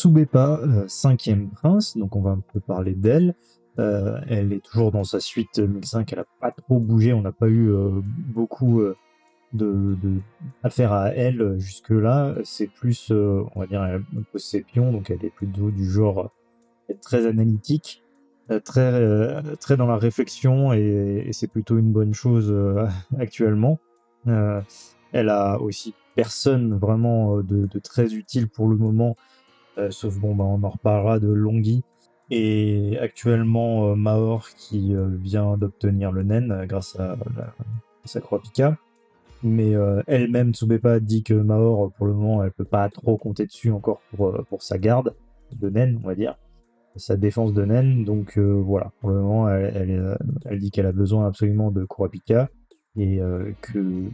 Tsubepa, 5e prince, donc on va un peu parler d'elle. Elle est toujours dans sa suite 1005, elle a pas trop bougé, on n'a pas eu beaucoup de affaire à elle jusque-là. C'est plus, on va dire, elle pose ses pions, donc elle est plutôt du genre être très analytique, très dans la réflexion, et c'est plutôt une bonne chose actuellement. Elle a aussi personne vraiment de très utile pour le moment, sauf bon, bah, on en reparlera de Longhi. Et actuellement, Maor qui vient d'obtenir le Nen grâce à sa croix Pika. Mais elle-même, Tsubepa, dit que Maor, pour le moment, elle peut pas trop compter dessus encore pour sa garde de Nen, on va dire, sa défense de Nen. Donc voilà, pour le moment, elle dit qu'elle a besoin absolument de Kurapika, et que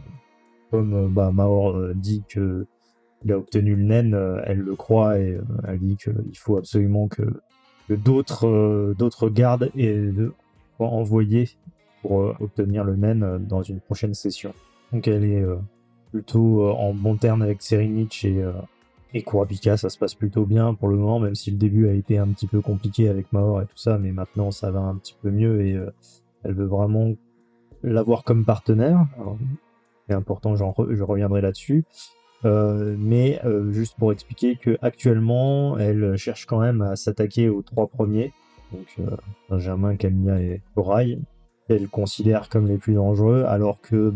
comme Maor dit que il a obtenu le Nen, elle le croit, et elle dit qu'il faut absolument que d'autres gardes soient envoyés pour obtenir le Nen dans une prochaine session. Donc elle est plutôt en bon terme avec Serinich et Kurapika, ça se passe plutôt bien pour le moment, même si le début a été un petit peu compliqué avec Maor et tout ça, mais maintenant ça va un petit peu mieux, et elle veut vraiment l'avoir comme partenaire. Alors, c'est important, je reviendrai là-dessus. Mais juste pour expliquer que actuellement, elle cherche quand même à s'attaquer aux 3 premiers, donc Benjamin, Camilla et Corail, qu'elle considère comme les plus dangereux, alors que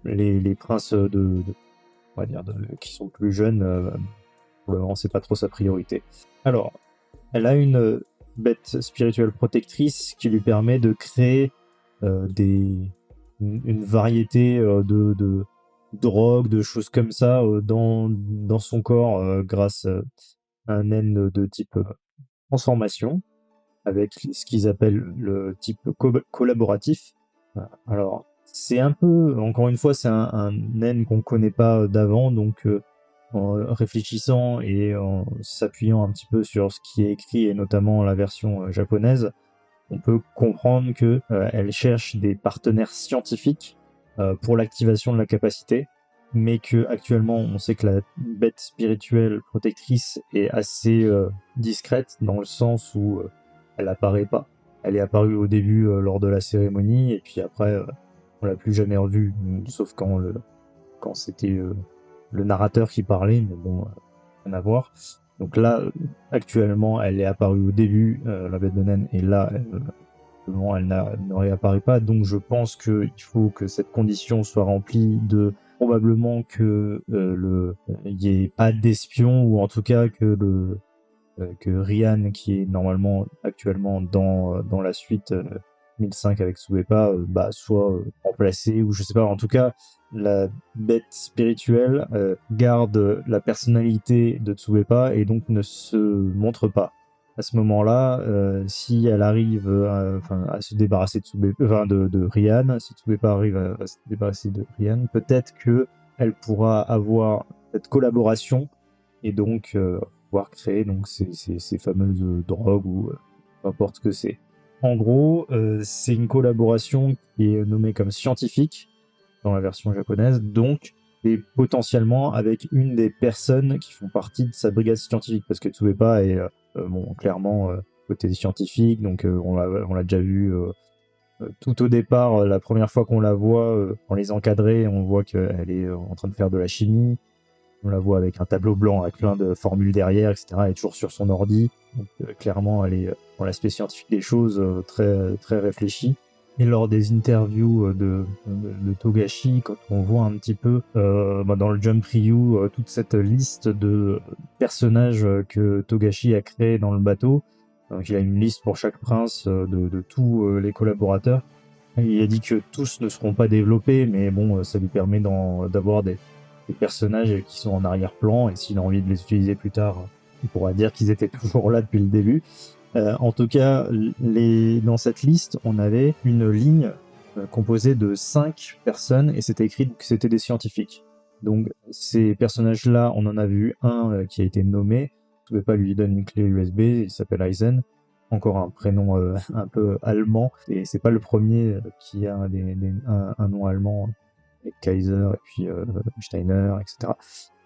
les princes on va dire qui sont plus jeunes, pour le moment, c'est pas trop sa priorité. Alors, elle a une bête spirituelle protectrice qui lui permet de créer une variété de drogue, de choses comme ça dans son corps grâce à un N de type transformation, avec ce qu'ils appellent le type collaboratif. Alors, c'est un peu, encore une fois, c'est un N qu'on connaît pas d'avant, donc en réfléchissant et en s'appuyant un petit peu sur ce qui est écrit, et notamment la version japonaise, on peut comprendre que elle cherche des partenaires scientifiques pour l'activation de la capacité, mais que actuellement on sait que la bête spirituelle protectrice est assez discrète, dans le sens où elle apparaît pas. Elle est apparue au début lors de la cérémonie, et puis après on l'a plus jamais revue, sauf quand c'était le narrateur qui parlait, mais bon, rien à voir. Donc là, actuellement, elle est apparue au début, la bête de naine, et là, elle ne réapparaît pas. Donc je pense qu'il faut que cette condition soit remplie de probablement que il n'y ait pas d'espion, ou en tout cas que Ryan, qui est normalement actuellement dans la suite 1005 avec Tsubepa, soit remplacé, ou je sais pas. En tout cas, la bête spirituelle garde la personnalité de Tsubepa, et donc ne se montre pas. À ce moment-là, si elle arrive à se débarrasser de Ryan, si Tsubepa arrive à se débarrasser de Ryan, peut-être que elle pourra avoir cette collaboration, et donc pouvoir créer donc ces fameuses drogues, ou peu importe ce que c'est. En gros, c'est une collaboration qui est nommée comme scientifique dans la version japonaise, donc et potentiellement avec une des personnes qui font partie de sa brigade scientifique, parce que Tsubepa est clairement côté scientifique, donc on l'a déjà vu tout au départ, la première fois qu'on la voit, on les encadrer, on voit qu'elle est en train de faire de la chimie. On la voit avec un tableau blanc avec plein de formules derrière, etc. Elle est toujours sur son ordi. Donc clairement, elle est dans l'aspect scientifique des choses très, très réfléchie. Et lors des interviews de Togashi, quand on voit un petit peu dans le Jump Ryu toute cette liste de personnages que Togashi a créé dans le bateau, donc il a une liste pour chaque prince de tous les collaborateurs. Il a dit que tous ne seront pas développés, mais bon, ça lui permet d'avoir des personnages qui sont en arrière-plan, et s'il a envie de les utiliser plus tard, il pourra dire qu'ils étaient toujours là depuis le début. En tout cas, dans cette liste, on avait une ligne composée de 5 personnes, et c'était écrit que c'était des scientifiques. Donc ces personnages-là, on en a vu un qui a été nommé, je ne pouvais pas lui donner une clé USB, il s'appelle Eisen, encore un prénom un peu allemand, et c'est pas le premier qui a un nom allemand, avec Kaiser et puis Steiner, etc.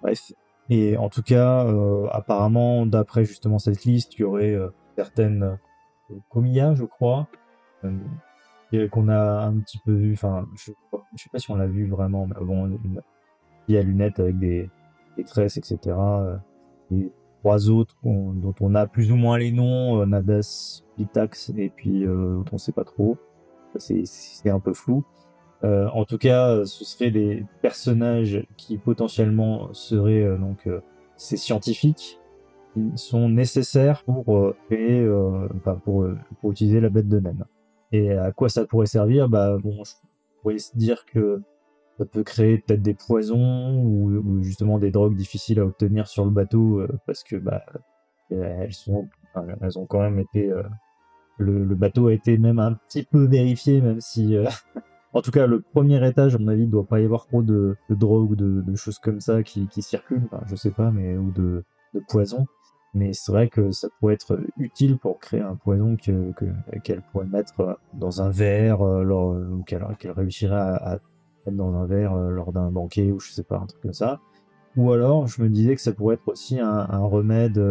Bref. Et en tout cas, apparemment, d'après justement cette liste, il y aurait certaines Komiya, je crois, qu'on a un petit peu vu, enfin, je sais pas si on l'a vu vraiment, mais bon, une fille à lunettes avec des tresses, etc. Et 3 autres dont on a plus ou moins les noms, Nadas, Pitax, et puis dont on sait pas trop. C'est un peu flou. En tout cas, ce seraient des personnages qui potentiellement seraient donc ces scientifiques qui sont nécessaires pour créer, enfin pour utiliser la bête de naine. Et à quoi ça pourrait servir? Bah bon, je pourrais se dire que ça peut créer peut-être des poisons ou justement des drogues difficiles à obtenir sur le bateau parce que bah elles ont quand même été le bateau a été même un petit peu vérifié, même si en tout cas le premier étage à mon avis il doit pas y avoir trop de drogue ou de choses comme ça qui circulent, enfin, je sais pas, mais ou de poison. Mais c'est vrai que ça pourrait être utile pour créer un poison qu'elle pourrait mettre dans un verre ou qu'elle réussirait à mettre dans un verre lors d'un banquet ou je sais pas, un truc comme ça. Ou alors je me disais que ça pourrait être aussi un remède,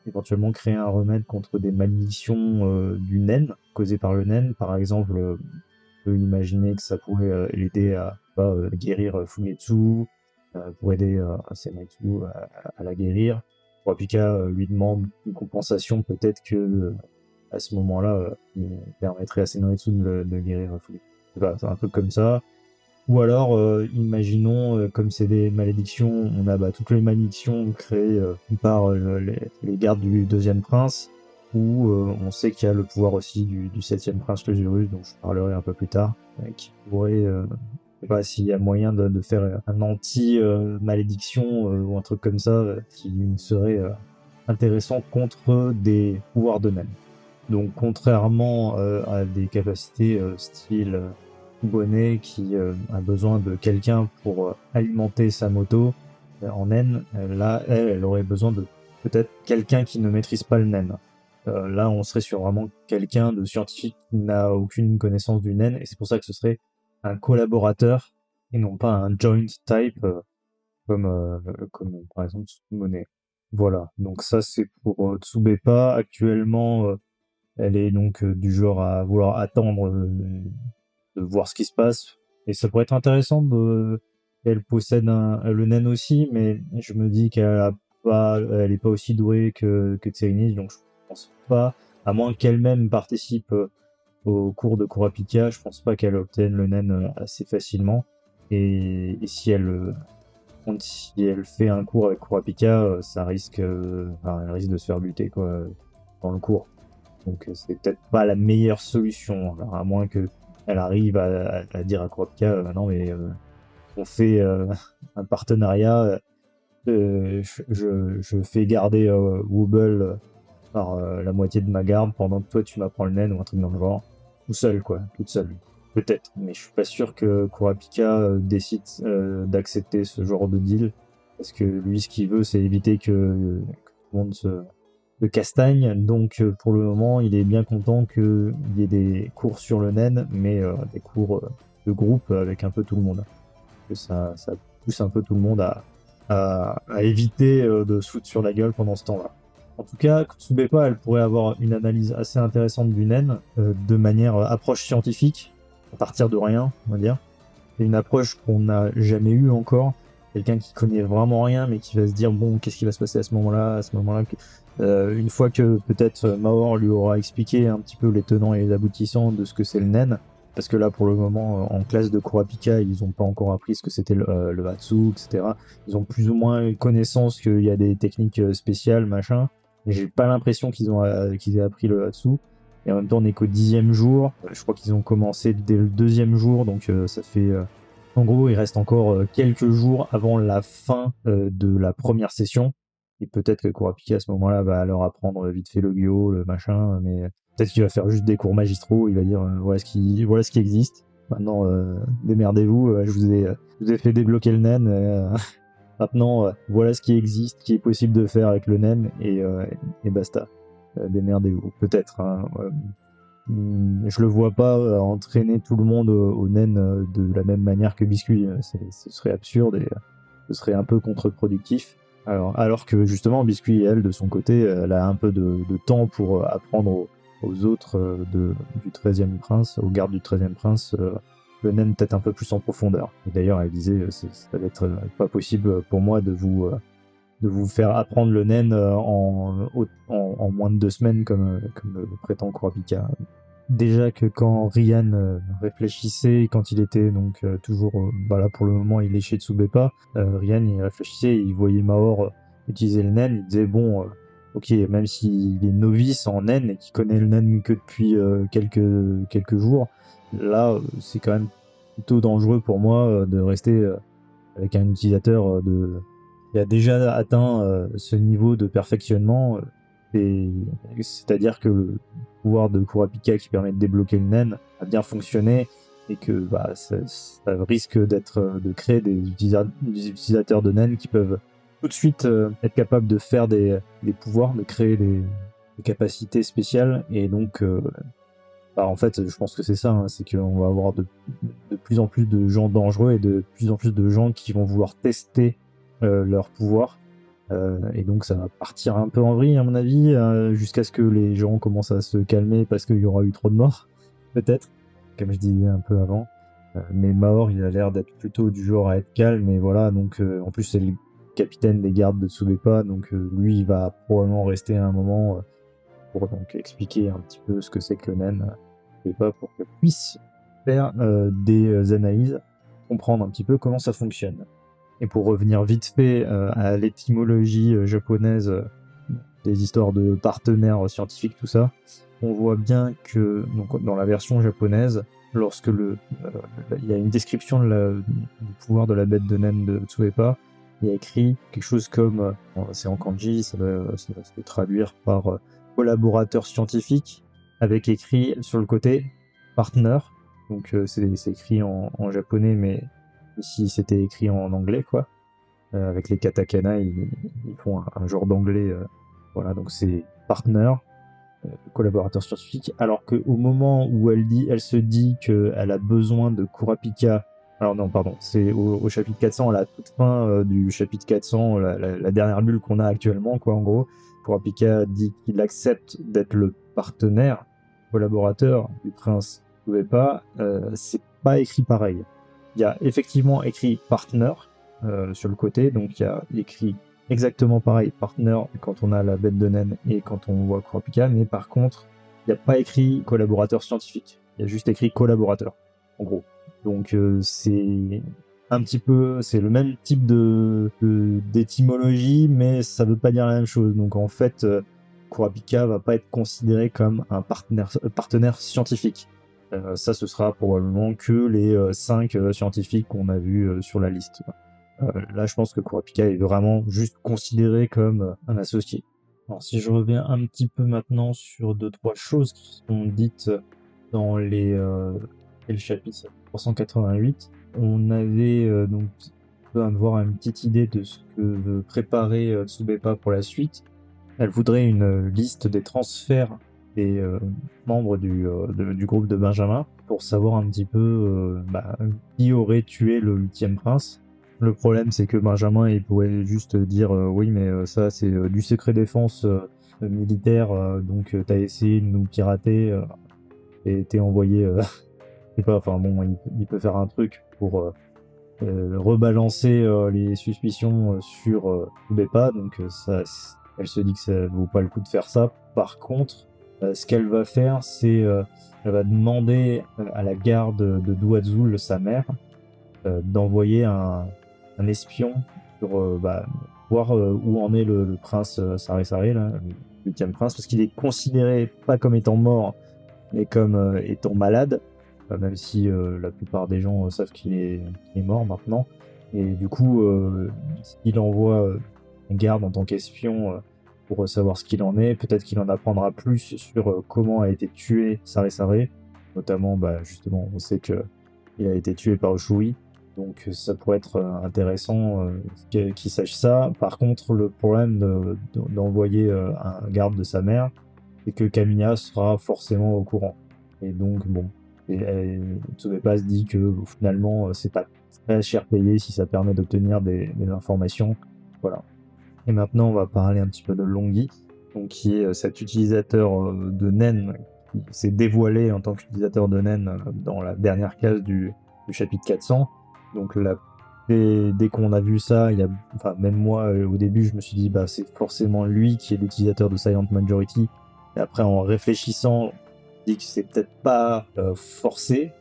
éventuellement créer un remède contre des malédictions du naine, causées par le naine. Par exemple, on peut imaginer que ça pourrait l'aider à guérir Fumetsu, pour aider Senitsu à la guérir. Kurapika lui demande une compensation, peut-être que à ce moment-là, il permettrait à Senitsu de guérir Fumetsu. Je sais pas, c'est un truc comme ça. Ou alors, imaginons, comme c'est des malédictions, on a toutes les malédictions créées par les gardes du deuxième prince, où on sait qu'il y a le pouvoir aussi du septième prince Lazarus, dont je parlerai un peu plus tard, qui pourrait, je sais pas s'il y a moyen de faire un anti-malédiction ou un truc comme ça, qui serait intéressant contre des pouvoirs de naine. Donc contrairement à des capacités style Bonnet qui a besoin de quelqu'un pour alimenter sa moto en naine, là elle aurait besoin de peut-être quelqu'un qui ne maîtrise pas le naine. Là on serait sur vraiment quelqu'un de scientifique qui n'a aucune connaissance du naine, et c'est pour ça que ce serait un collaborateur et non pas un joint type comme par exemple Bonnet. Voilà, donc ça c'est pour Tsubepa. Actuellement elle est donc du genre à vouloir attendre de voir ce qui se passe. Et ça pourrait être intéressant qu'elle possède le naine aussi, mais je me dis elle est pas aussi douée que Tseinis, donc je pense pas, à moins qu'elle-même participe au cours de Kurapika, je pense pas qu'elle obtienne le naine assez facilement. Et si elle fait un cours avec Kurapika, elle risque de se faire buter quoi dans le cours. Donc c'est peut-être pas la meilleure solution, alors, à moins que elle arrive à dire à Kurapika, non mais on fait un partenariat, je fais garder Wobble par la moitié de ma garde pendant que toi tu m'apprends le naine ou un truc dans le genre, tout seul quoi, toute seule. Peut-être, mais je suis pas sûr que Kurapika décide d'accepter ce genre de deal, parce que lui ce qu'il veut c'est éviter que tout le monde de castagne, donc pour le moment il est bien content qu'il y ait des cours sur le naine, mais des cours de groupe avec un peu tout le monde. Que ça pousse un peu tout le monde à éviter de se foutre sur la gueule pendant ce temps-là. En tout cas, Tsubepa, elle pourrait avoir une analyse assez intéressante du naine, de manière approche scientifique, à partir de rien, on va dire. C'est une approche qu'on n'a jamais eue encore. Quelqu'un qui connaît vraiment rien, mais qui va se dire bon, qu'est-ce qui va se passer à ce moment-là, une fois que peut-être Maor lui aura expliqué un petit peu les tenants et les aboutissants de ce que c'est le naine, parce que là pour le moment en classe de Kurapika ils ont pas encore appris ce que c'était le Hatsu, etc. Ils ont plus ou moins une connaissance qu'il y a des techniques spéciales, machin, mais j'ai pas l'impression qu'ils aient appris le Hatsu. Et en même temps on est qu'au 10e jour, je crois qu'ils ont commencé dès le 2e jour, donc ça fait... en gros, il reste encore quelques jours avant la fin de la première session. Et peut-être que Kurapika à ce moment-là va leur apprendre vite fait le Gyo, le machin, mais peut-être qu'il va faire juste des cours magistraux, il va dire voilà ce qui existe. Maintenant, démerdez-vous, je vous ai fait débloquer le naine. Maintenant, voilà ce qui existe, ce qui est possible de faire avec le naine, et basta. Démerdez-vous, peut-être. Hein, je le vois pas entraîner tout le monde au naine de la même manière que Biscuit. Ce serait absurde et ce serait un peu contre-productif. Alors que justement, Biscuit, elle, de son côté, elle a un peu de temps pour apprendre aux autres du 13e prince, aux gardes du 13e prince, le naine peut-être un peu plus en profondeur. Et d'ailleurs, elle disait, ça va être pas possible pour moi de vous faire apprendre le naine en moins de 2 semaines comme le prétend Kurapika. Déjà que quand Ryan réfléchissait, quand il était donc toujours, là pour le moment il est chez Tsubeppa, Ryan il réfléchissait, il voyait Maor utiliser le naine, il disait bon, ok, même s'il est novice en naine et qu'il connaît le naine que depuis quelques jours, là c'est quand même plutôt dangereux pour moi de rester avec un utilisateur qui a déjà atteint ce niveau de perfectionnement. C'est-à-dire que le pouvoir de Kurapika qui permet de débloquer le naine a bien fonctionné et que ça risque de créer des utilisateurs de naine qui peuvent tout de suite être capables de faire des pouvoirs, de créer des capacités spéciales. Et donc, en fait, je pense que c'est ça, hein, c'est qu'on va avoir de plus en plus de gens dangereux et de plus en plus de gens qui vont vouloir tester leur pouvoir. Et donc ça va partir un peu en vrille à mon avis, jusqu'à ce que les gens commencent à se calmer parce qu'il y aura eu trop de morts, peut-être, comme je disais un peu avant. Mais Maor, il a l'air d'être plutôt du genre à être calme, et voilà, donc en plus c'est le capitaine des gardes de Tsubeppa, donc lui il va probablement rester un moment pour donc expliquer un petit peu ce que c'est que le naine Tsubeppa pour qu'elle puisse faire des analyses, comprendre un petit peu comment ça fonctionne. Et pour revenir vite fait à l'étymologie japonaise des histoires de partenaires scientifiques, tout ça, on voit bien que donc, dans la version japonaise, lorsque il y a une description du pouvoir de la bête de naine de Tsubeppa, il y a écrit quelque chose comme, c'est en kanji, ça doit se traduire par collaborateur scientifique, avec écrit sur le côté partner. Donc c'est écrit en japonais, mais ici c'était écrit en anglais, quoi. Avec les katakana, ils font un genre d'anglais. Voilà, donc c'est partner, collaborateur scientifique. Alors qu'au moment où elle se dit qu'elle a besoin de Kurapika. Alors non, pardon, c'est au chapitre 400, à la toute fin du chapitre 400, la dernière bulle qu'on a actuellement, quoi, en gros. Kurapika dit qu'il accepte d'être le partenaire, collaborateur du prince Tsubeppa. C'est pas écrit pareil. Il y a effectivement écrit partner sur le côté, donc il y a écrit exactement pareil, partner, quand on a la bête de naine et quand on voit Kurapika, mais par contre, il n'y a pas écrit collaborateur scientifique, il y a juste écrit collaborateur, en gros. Donc c'est un petit peu, c'est le même type d'étymologie, mais ça veut pas dire la même chose. Donc en fait, Kurapika va pas être considéré comme un partenaire scientifique. Ça, ce sera probablement que les 5 scientifiques qu'on a vus sur la liste. Là, je pense que Kurapika est vraiment juste considéré comme un associé. Alors, si je reviens un petit peu maintenant sur 2-3 choses qui sont dites dans le chapitre 388, on avait donc on peut avoir une petite idée de ce que veut préparer Tsubeppa pour la suite. Elle voudrait une liste des transferts des membres du groupe de Benjamin pour savoir un petit peu qui aurait tué le 8e prince. Le problème, c'est que Benjamin, il pourrait juste dire oui, mais ça, c'est du secret défense militaire, donc t'as essayé de nous pirater et t'es envoyé. Je sais pas, enfin bon, il peut faire un truc pour rebalancer les suspicions sur Tsubeppa, donc elle se dit que ça vaut pas le coup de faire ça. Par contre, ce qu'elle va faire, c'est elle va demander à la garde de Douazul, sa mère, d'envoyer un espion pour voir où en est le prince Sare Sare, là, le 8e prince, parce qu'il est considéré pas comme étant mort, mais comme étant malade, même si la plupart des gens savent qu'il est mort maintenant. Et du coup, il envoie un garde en tant qu'espion pour savoir ce qu'il en est. Peut-être qu'il en apprendra plus sur comment a été tué Sare Sare. Notamment, justement, on sait qu'il a été tué par Ushui. Donc ça pourrait être intéressant qu'il sache ça. Par contre, le problème d'envoyer un garde de sa mère, c'est que Kamiya sera forcément au courant. Et donc, bon, Tsubeppa se dit que finalement, c'est pas très cher payé si ça permet d'obtenir des informations. Voilà. Et maintenant, on va parler un petit peu de Longhi, donc qui est cet utilisateur de Nen qui s'est dévoilé en tant qu'utilisateur de Nen dans la dernière case du chapitre 400. Donc dès qu'on a vu ça, même moi au début, je me suis dit bah c'est forcément lui qui est l'utilisateur de Silent Majority. Et après, en réfléchissant, je dis que c'est peut-être pas forcé.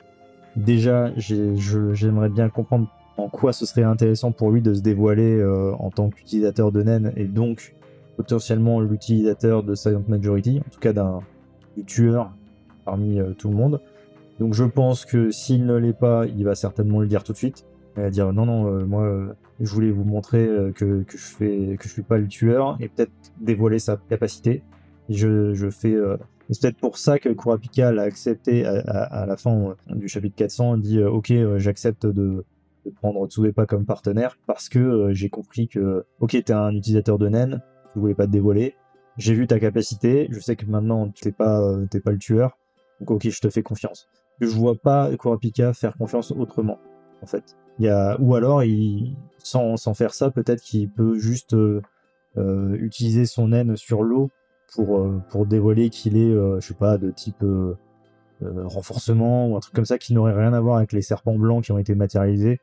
Déjà, j'aimerais bien comprendre en quoi ce serait intéressant pour lui de se dévoiler en tant qu'utilisateur de Nen et donc potentiellement l'utilisateur de Silent Majority, en tout cas du tueur parmi tout le monde. Donc je pense que s'il ne l'est pas, il va certainement le dire tout de suite. Il va dire non, moi je voulais vous montrer que je suis pas le tueur et peut-être dévoiler sa capacité. Je fais et c'est peut-être pour ça que Kurapika l'a accepté à la fin du chapitre 400, dit ok, j'accepte de prendre Tsubepa comme partenaire parce que j'ai compris que ok, t'es un utilisateur de Nen, je voulais pas te dévoiler, j'ai vu ta capacité, je sais que maintenant t'es pas le tueur, donc ok, je te fais confiance. Je vois pas Kurapika faire confiance autrement, en fait. Ou alors, sans faire ça, peut-être qu'il peut juste utiliser son haine sur l'eau pour dévoiler qu'il est, je sais pas, de type renforcement ou un truc comme ça qui n'aurait rien à voir avec les serpents blancs qui ont été matérialisés.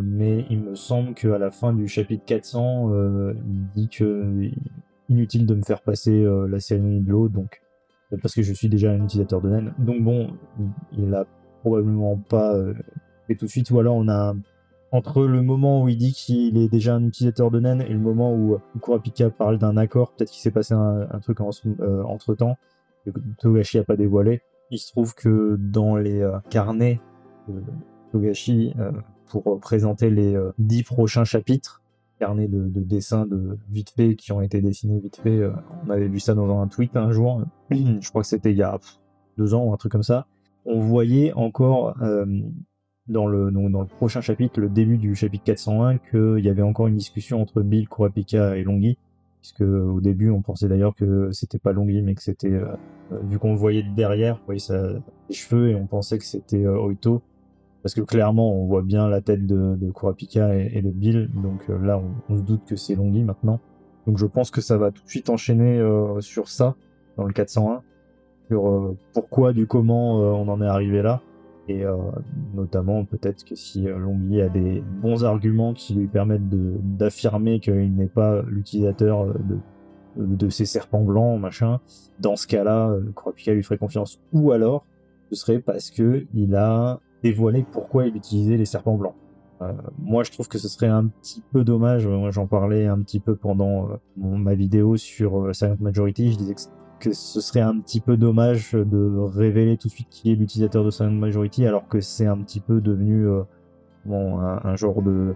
Mais il me semble qu'à la fin du chapitre 400, il dit que inutile de me faire passer la cérémonie de l'eau, donc parce que je suis déjà un utilisateur de Nen. Donc bon, il a probablement pas fait tout de suite, ou alors on a entre le moment où il dit qu'il est déjà un utilisateur de Nen et le moment où Kurapika parle d'un accord, peut-être qu'il s'est passé un truc entre temps que Togashi a pas dévoilé. Il se trouve que dans les carnets de Togashi pour présenter les 10 prochains chapitres, carnet de dessins de vite fait qui ont été dessinés vite fait. On avait vu ça dans un tweet un jour. Je crois que c'était il y a 2 ans ou un truc comme ça. On voyait encore dans le prochain chapitre, le début du chapitre 401, qu'il y avait encore une discussion entre Bill, Kurapika et Longhi. Puisque au début, on pensait d'ailleurs que c'était pas Longhi, mais que c'était vu qu'on le voyait de derrière, on voyait ses cheveux et on pensait que c'était Oito. Parce que clairement, on voit bien la tête de Kurapika et de Bill, donc là, on se doute que c'est Longhi maintenant. Donc je pense que ça va tout de suite enchaîner sur ça, dans le 401, sur pourquoi, du comment on en est arrivé là, et notamment peut-être que si Longhi a des bons arguments qui lui permettent d'affirmer qu'il n'est pas l'utilisateur de ces serpents blancs, machin, dans ce cas-là, Kurapika lui ferait confiance. Ou alors, ce serait parce que il a dévoilé pourquoi il utilisait les serpents blancs. Moi, je trouve que ce serait un petit peu dommage. Moi, j'en parlais un petit peu pendant ma vidéo sur Silent Majority. Je disais que ce serait un petit peu dommage de révéler tout de suite qui est l'utilisateur de Silent Majority, alors que c'est un petit peu devenu un genre de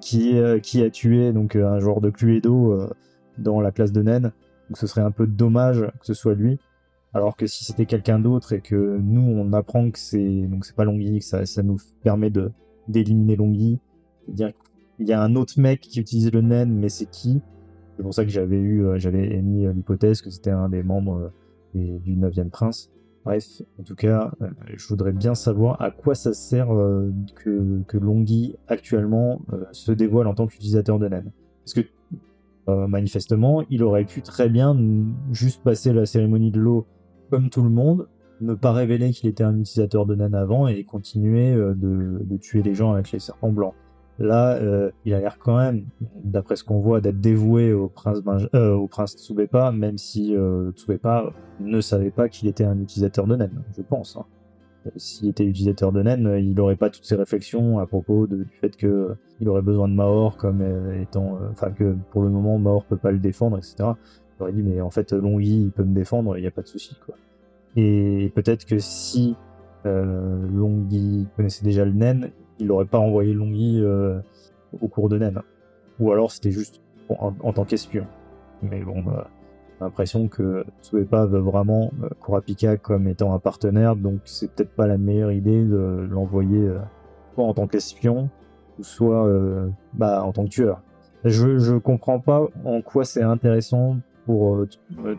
qui a tué, donc un genre de Cluedo dans la classe de Nen. Donc ce serait un peu dommage que ce soit lui. Alors que si c'était quelqu'un d'autre et que nous on apprend que c'est pas Longhi, que ça nous permet d'éliminer Longhi, dire qu'il y a un autre mec qui utilise le Nen, mais c'est qui? C'est pour ça que j'avais émis l'hypothèse que c'était un des membres du 9e prince. Bref, en tout cas, je voudrais bien savoir à quoi ça sert que Longhi actuellement se dévoile en tant qu'utilisateur de Nen. Parce que manifestement, il aurait pu très bien juste passer la cérémonie de l'eau comme tout le monde, ne pas révéler qu'il était un utilisateur de Nen avant et continuer de tuer les gens avec les serpents blancs. Là, il a l'air quand même, d'après ce qu'on voit, d'être dévoué au prince Tsubepa, même si Tsubepa ne savait pas qu'il était un utilisateur de Nen, je pense. Hein. S'il était utilisateur de Nen, il n'aurait pas toutes ces réflexions à propos du fait qu'il aurait besoin de Maor comme étant... Enfin, que pour le moment, Maor peut pas le défendre, etc. Il aurait dit, mais en fait, Longhi, il peut me défendre, il n'y a pas de souci, quoi. Et peut-être que si Longhi connaissait déjà le Nen, il n'aurait pas envoyé Longhi au cours de Nen. Ou alors c'était juste en tant qu'espion. Mais bon, j'ai l'impression que Tsubepa veut vraiment Kurapika comme étant un partenaire, donc c'est peut-être pas la meilleure idée de l'envoyer soit en tant qu'espion, ou soit en tant que tueur. Je comprends pas en quoi c'est intéressant pour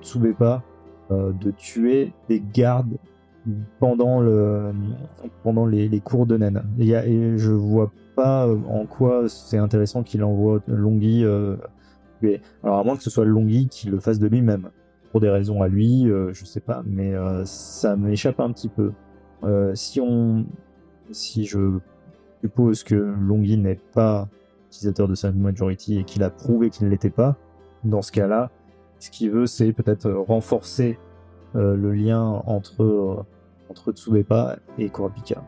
Tsubepa de tuer des gardes pendant les cours de Nen. Et je vois pas en quoi c'est intéressant qu'il envoie Longhi tuer. Alors à moins que ce soit Longhi qui le fasse de lui-même, pour des raisons à lui, je sais pas, mais ça m'échappe un petit peu. Si je suppose que Longhi n'est pas utilisateur de Silent Majority et qu'il a prouvé qu'il ne l'était pas, dans ce cas-là, ce qu'il veut, c'est peut-être renforcer le lien entre Tsubeppa et Kurapika.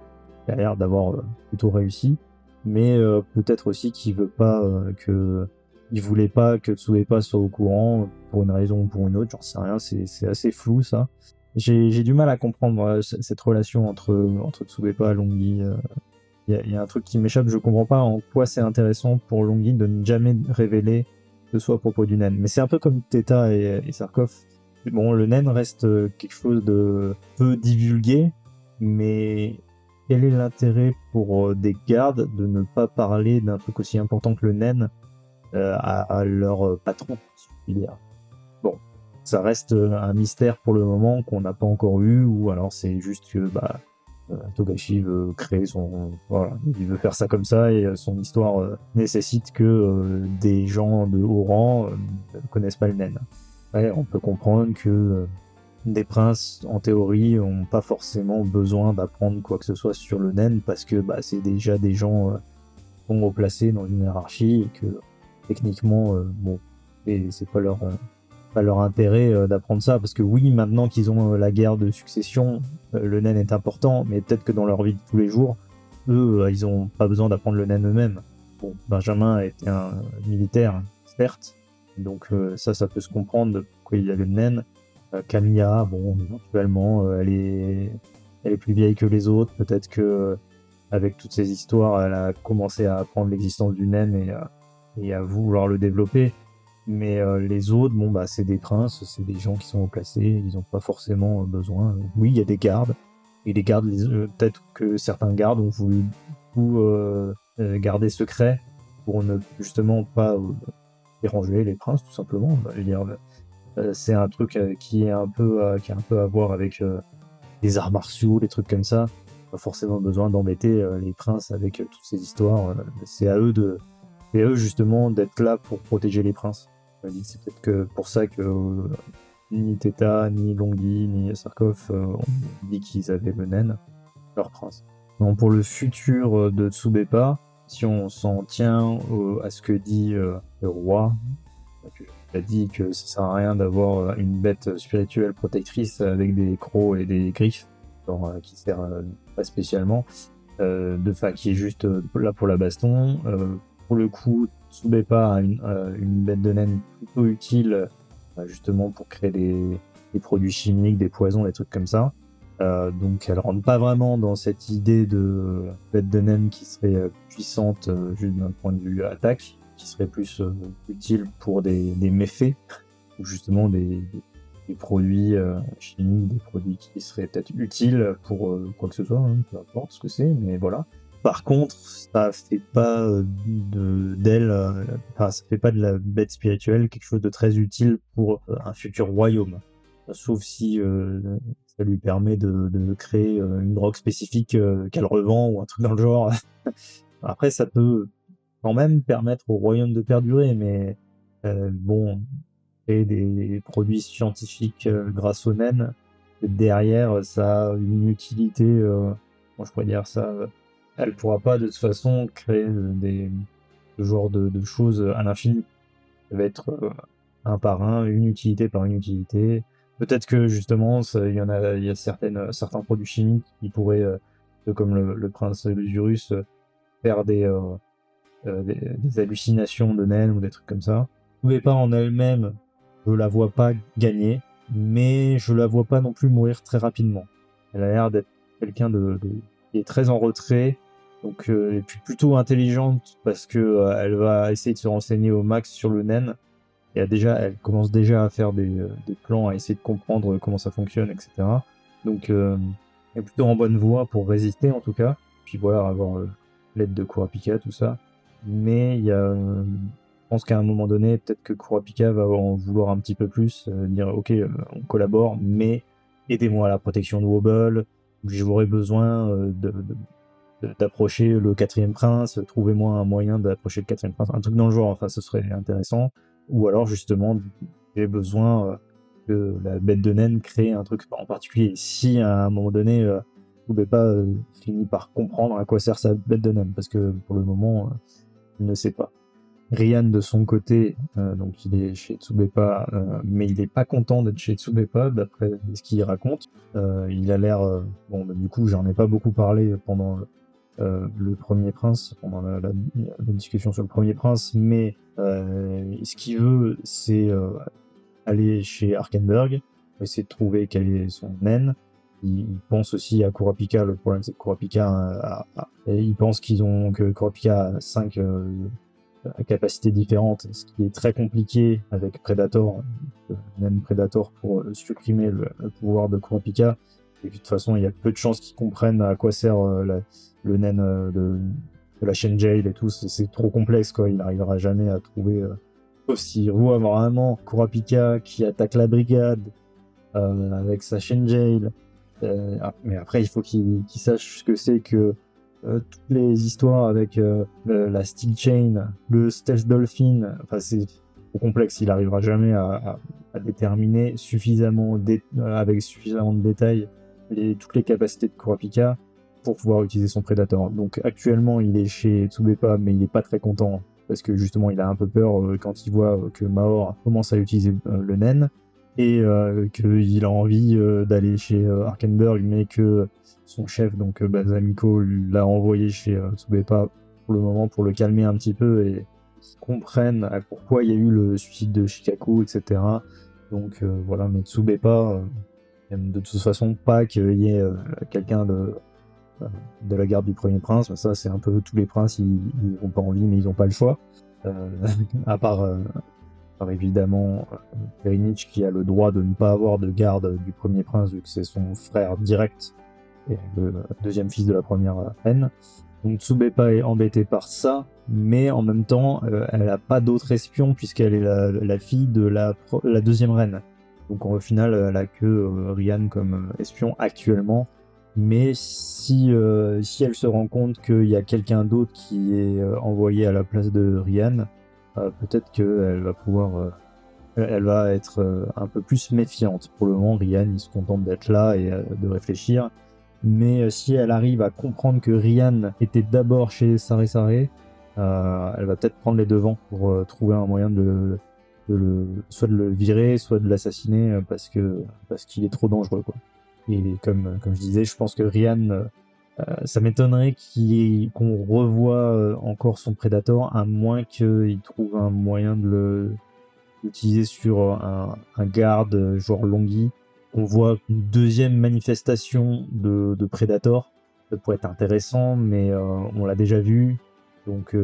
Il a l'air d'avoir plutôt réussi, mais peut-être aussi qu'il veut pas il voulait pas que Tsubeppa soit au courant pour une raison ou pour une autre, j'en sais rien, c'est assez flou ça. J'ai du mal à comprendre cette relation entre Tsubeppa et Longhi. Il y a un truc qui m'échappe, je comprends pas en quoi c'est intéressant pour Longhi de ne jamais révéler que ce soit à propos du naine. Mais c'est un peu comme Theta et Sarkov. Bon, le naine reste quelque chose de peu divulgué, mais quel est l'intérêt pour des gardes de ne pas parler d'un truc aussi important que le naine à leur patron, si je puis dire. Bon, ça reste un mystère pour le moment qu'on n'a pas encore eu, ou alors c'est juste que Togashi veut créer son... Voilà, il veut faire ça comme ça, et son histoire nécessite que des gens de haut rang ne connaissent pas le naine. Ouais, on peut comprendre que des princes, en théorie, n'ont pas forcément besoin d'apprendre quoi que ce soit sur le naine, parce que c'est déjà des gens sont haut placés dans une hiérarchie, et que techniquement, bon, et c'est pas leur intérêt d'apprendre ça, parce que oui, maintenant qu'ils ont la guerre de succession, le naine est important, mais peut-être que dans leur vie de tous les jours, eux, ils ont pas besoin d'apprendre le naine eux-mêmes. Bon, Benjamin était un militaire, certes, donc ça peut se comprendre pourquoi il y a le naine. Camilla, bon, éventuellement, elle est plus vieille que les autres, peut-être que avec toutes ces histoires, elle a commencé à apprendre l'existence du naine et à vouloir le développer. Mais les autres, bon, c'est des princes, c'est des gens qui sont haut placés, ils n'ont pas forcément besoin. Oui, il y a des gardes, et les gardes, peut-être que certains gardes ont voulu tout garder secret pour ne justement pas déranger les princes, tout simplement. Je veux dire, c'est un truc qui a un peu à voir avec les arts martiaux, les trucs comme ça. Pas forcément besoin d'embêter les princes avec toutes ces histoires. C'est à eux justement d'être là pour protéger les princes. C'est peut-être que pour ça que ni Theta, ni Longhi, ni Sarkov ont dit qu'ils avaient le naine, leur prince. Donc pour le futur de Tsubeppa, si on s'en tient à ce que dit le roi, il a dit que ça sert à rien d'avoir une bête spirituelle protectrice avec des crocs et des griffes, qui sert pas spécialement, qui est juste là pour la baston. Pour le coup, Tsubeppa a une bête de naine plutôt utile, justement pour créer des produits chimiques, des poisons, des trucs comme ça. Donc elle rentre pas vraiment dans cette idée de bête de naine qui serait puissante juste d'un point de vue attaque, qui serait plus utile pour des méfaits, ou justement des produits chimiques, des produits qui seraient peut-être utiles pour quoi que ce soit, hein, peu importe ce que c'est, mais voilà. Par contre, ça fait pas ça fait pas de la bête spirituelle quelque chose de très utile pour un futur royaume. Sauf si ça lui permet de créer une drogue spécifique qu'elle revend ou un truc dans le genre. Après, ça peut quand même permettre au royaume de perdurer, mais bon, créer des produits scientifiques grâce aux naines, derrière, ça a une utilité, moi je pourrais dire ça, elle pourra pas de toute façon créer ce genre de choses à l'infini. Ça va être un par un, une utilité par une utilité. Peut-être que justement, il y a certains produits chimiques qui pourraient, comme le prince Lusurus, faire des hallucinations de naines ou des trucs comme ça. Pas en elle-même, je la vois pas gagner, mais je la vois pas non plus mourir très rapidement. Elle a l'air d'être quelqu'un qui est très en retrait, donc et puis plutôt intelligente parce que elle va essayer de se renseigner au max sur le naine. Et elle commence déjà à faire des plans, à essayer de comprendre comment ça fonctionne, etc. Donc elle est plutôt en bonne voie pour résister en tout cas. Puis voilà, avoir l'aide de Kurapika, tout ça. Mais je pense qu'à un moment donné, peut-être que Kurapika va en vouloir un petit peu plus, dire ok, on collabore, mais aidez-moi à la protection de Wobble, j'aurais besoin d'approcher le quatrième prince, trouvez-moi un moyen d'approcher le quatrième prince, un truc dans le genre, enfin ce serait intéressant. ou alors justement j'ai besoin que la bête de naine crée un truc en particulier. Si à un moment donné, Tsubeba finit par comprendre à quoi sert sa bête de naine, parce que pour le moment, il ne sait pas. Ryan de son côté, donc il est chez Tsubeba, mais il est pas content d'être chez Tsubeba d'après ce qu'il raconte. Il a l'air, du coup j'en ai pas beaucoup parlé pendant le Premier Prince, pendant la discussion sur le Premier Prince, mais ce qu'il veut c'est aller chez Arkenberg, essayer de trouver quel est son naine. Il pense aussi à Kurapika. Le problème c'est que Kurapika il pense que Kurapika a 5 capacités différentes, ce qui est très compliqué avec Predator, naine Predator, pour supprimer le pouvoir de Kurapika. Et puis de toute façon il y a peu de chances qu'ils comprennent à quoi sert le naine de la chaîne Jail et tout. C'est trop complexe, quoi. Il n'arrivera jamais à trouver sauf s'il voit vraiment Kurapika qui attaque la brigade avec sa chaîne Jail. Mais après, il faut qu'il sache ce que c'est que toutes les histoires avec la Steel Chain, le Stealth Dolphin. Enfin, c'est trop complexe. Il n'arrivera jamais à déterminer avec suffisamment de détails toutes les capacités de Kurapika pour pouvoir utiliser son Predator. Donc actuellement, il est chez Tsubeba, mais il n'est pas très content parce que justement il a un peu peur quand il voit que Maor commence à utiliser le naine et qu'il a envie d'aller chez Arkenberg, mais que son chef, donc Balsamico, l'a envoyé chez Tsubeba pour le moment pour le calmer un petit peu et qu'il comprenne pourquoi il y a eu le suicide de Shikaku, etc. Donc voilà, mais Tsubeba aime de toute façon pas qu'il y ait quelqu'un de la garde du Premier Prince. Ça, c'est un peu tous les princes, ils n'ont pas envie, mais ils n'ont pas le choix. À part évidemment Perinich qui a le droit de ne pas avoir de garde du Premier Prince, vu que c'est son frère direct et le deuxième fils de la première reine. Donc Tsubeba est embêtée par ça, mais en même temps, elle n'a pas d'autre espion puisqu'elle est la fille de la deuxième reine. Donc au final, elle a que Ryan comme espion actuellement. Mais si elle se rend compte qu'il y a quelqu'un d'autre qui est envoyé à la place de Ryan, peut-être qu'elle va pouvoir... elle va être un peu plus méfiante. Pour le moment, Ryan, il se contente d'être là et de réfléchir. Mais si elle arrive à comprendre que Ryan était d'abord chez Sare Sare, elle va peut-être prendre les devants pour trouver un moyen soit de le virer, soit de l'assassiner parce qu'il est trop dangereux, quoi. Et comme je disais, je pense que Ryan, ça m'étonnerait qu'on revoie encore son Predator, à moins qu'il trouve un moyen de l'utiliser sur un garde genre Longhi. On voit une deuxième manifestation de Predator. Ça pourrait être intéressant, mais on l'a déjà vu. Donc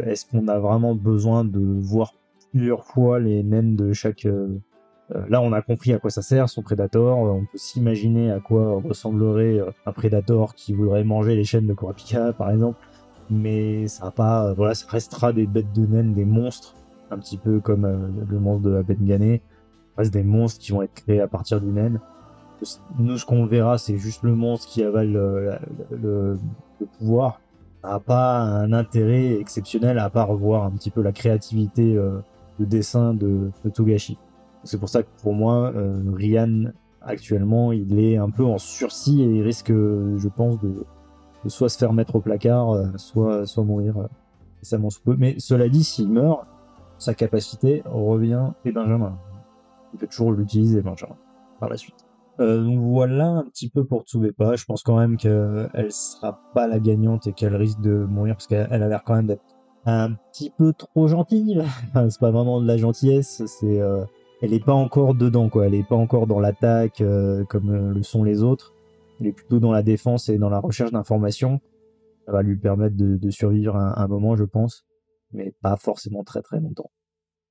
est-ce qu'on a vraiment besoin de voir plusieurs fois les naines de chaque... Là, on a compris à quoi ça sert, son Predator. On peut s'imaginer à quoi ressemblerait un Predator qui voudrait manger les chaînes de Kurapika, par exemple. Mais ça va pas... voilà, ça restera des bêtes de naines, des monstres, un petit peu comme le monstre de la bête Gané. Ça reste des monstres qui vont être créés à partir du naine. Nous, ce qu'on verra, c'est juste le monstre qui avale le pouvoir. Ça n'a pas un intérêt exceptionnel à part voir un petit peu la créativité de dessin de Togashi. C'est pour ça que pour moi, Ryan, actuellement, il est un peu en sursis et il risque, je pense, de soit se faire mettre au placard, soit mourir récemment sous peu. Mais cela dit, s'il meurt, sa capacité revient et Benjamin. Il peut toujours l'utiliser, Benjamin, par la suite. Donc voilà un petit peu pour Tsubeba. Je pense quand même qu'elle sera pas la gagnante et qu'elle risque de mourir parce qu'elle a l'air quand même d'être un petit peu trop gentille. Enfin, c'est pas vraiment de la gentillesse, elle est pas encore dedans, quoi. Elle est pas encore dans l'attaque comme le sont les autres. Elle est plutôt dans la défense et dans la recherche d'informations. Ça va lui permettre de survivre un moment, je pense, mais pas forcément très très longtemps.